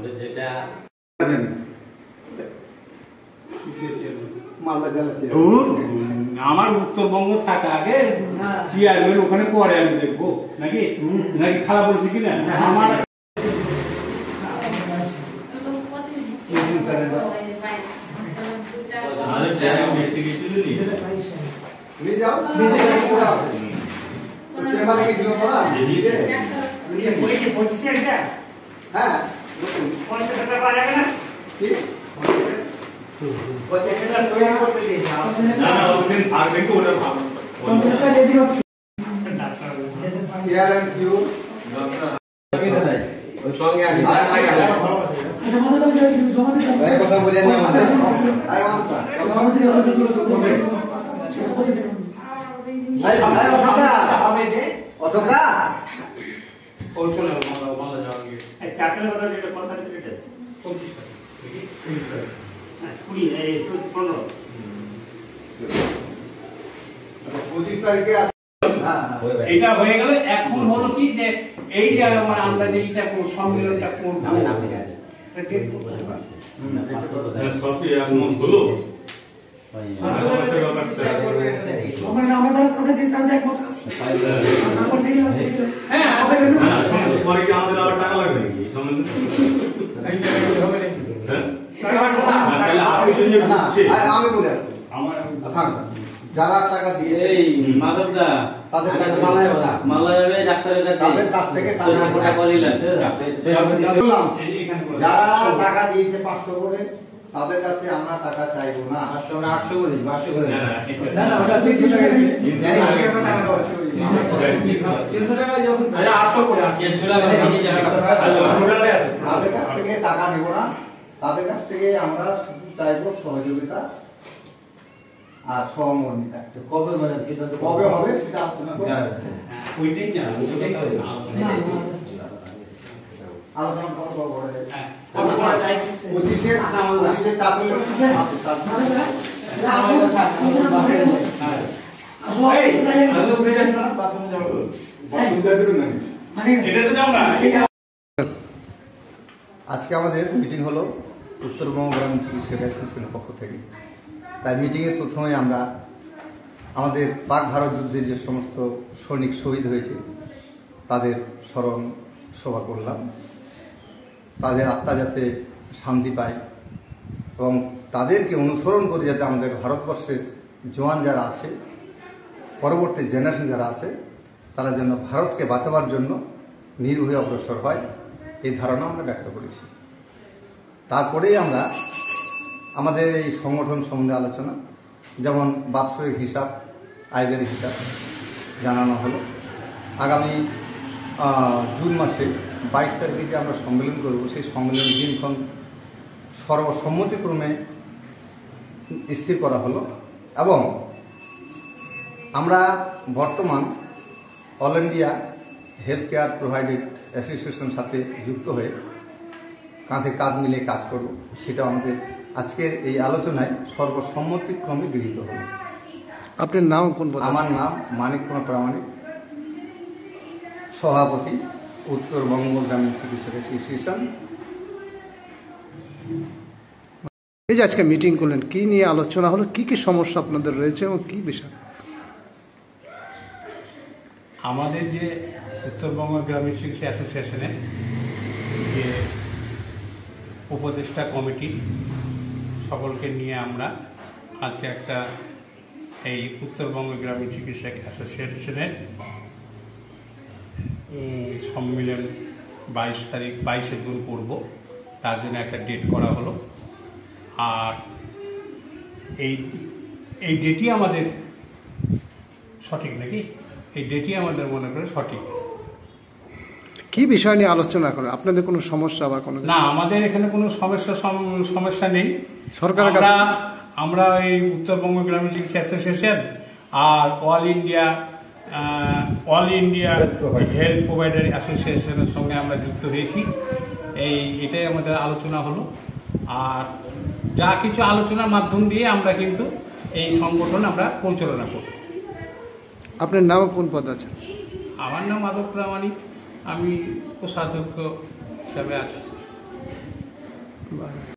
আমাদের যেটা আমার উত্তরবঙ্গ থাকা আগে চেয়ারম্যান ওখানে পরে আমি দেখবো নাকি নাকি খারাপ বলছি কিনা আমার এটা হয়ে গেল। এখন হলো কি যে এই যে আমরা যে এটা সম্মেলনটা করবো যারা টাকা দিয়ে যারা টাকা দিয়েছে 500 করে তাদের কাছে আমরা টাকা চাইবো না। 800 করে তাদের কাছ থেকে টাকা নিব না, তাদের কাছ থেকে আমরা চাইবো সহযোগিতা আর সহমর্মিতা। কবে হবে সেটা আলোচনা করব, আলোচনা করবো পরে। 25 চাকরি আজকে আমাদের মিটিং হলো উত্তরবঙ্গ গ্রামীণ চিকিৎসক অ্যাসোসিয়েশনের পক্ষ থেকে। তাই মিটিংয়ে প্রথমে আমরা আমাদের পাক ভারত যুদ্ধে যে সমস্ত সৈনিক শহীদ হয়েছে তাদের স্মরণ সভা করলাম, তাদের আত্মা যাতে শান্তি পায় এবং তাদেরকে অনুসরণ করে যাতে আমাদের ভারতবর্ষের জওয়ান যারা আছে, পরবর্তী জেনারেশন যারা আছে, তারা যেন ভারতকে বাঁচাবার জন্য নির্ভয়ে অগ্রসর হয়, এই ধারণা আমরা ব্যক্ত করেছি। তারপরেই আমরা আমাদের এই সংগঠন সম্বন্ধে আলোচনা, যেমন বাৎসরিক হিসাব, আয়ের হিসাব জানানো হলো। আগামী জুন মাসে 22 তারিখে আমরা সম্মেলন করব। সেই সম্মেলন দিনক্ষণ সর্বসম্মতিক্রমে স্থির করা হলো এবং আমরা বর্তমান all India health care provided অ্যাসোসিয়েশনের সাথে যুক্ত হয়ে কাঁধে কাঁধ মিলে কাজ করব, সেটা আমাদের আজকের এই আলোচনায় সর্বসম্মতিক্রমে গৃহীত হল। আপনার নাম কোন? আমার নাম মানিক কুমার প্রামাণিক, সভাপতি উত্তরবঙ্গ গ্রামীণ চিকিৎসক অ্যাসোসিয়েশন। এই যে আজকে মিটিং করলেন, কি নিয়ে আলোচনা হলো, কি কি সমস্যা আপনাদের রয়েছে এবং কি বিষয়? আমাদের যে উত্তরবঙ্গ গ্রামীণ চিকিৎসা অ্যাসোসিয়েশনের যে উপদেষ্টা কমিটি সকলকে নিয়ে আমরা আজকে একটা এই উত্তরবঙ্গ গ্রামীণ চিকিৎসা অ্যাসোসিয়েশনের সম্মেলন 22 জুন করব, তার জন্য একটা ডেট করা হলো। আর এই ডেটই আমাদের সঠিক নাকি? এই ডেটই আমাদের মনে করে সঠিক। কি বিষয় নিয়ে আলোচনা করে? আপনাদের কোনো সমস্যা বা কোনো? না, আমাদের এখানে কোনো সমস্যা নেই। সরকার আমরা এই উত্তরবঙ্গ গ্রামীণ চিকিৎসা অ্যাসোসিয়েশন আর অল ইন্ডিয়া হেলথ প্রোভাইডার অ্যাসোসিয়েশনের সঙ্গে আমরা যুক্ত হয়েছি। এটাই আমাদের আলোচনা হলো। আর যা কিছু আলোচনার মাধ্যম দিয়ে আমরা কিন্তু এই সংগঠন আমরা পরিচালনা করব। আপনার নাম কোন পদ আছে? আমার নাম মাধব প্রামাণিক, আমি কোষাধ্যক্ষ হিসাবে আছি। বাস।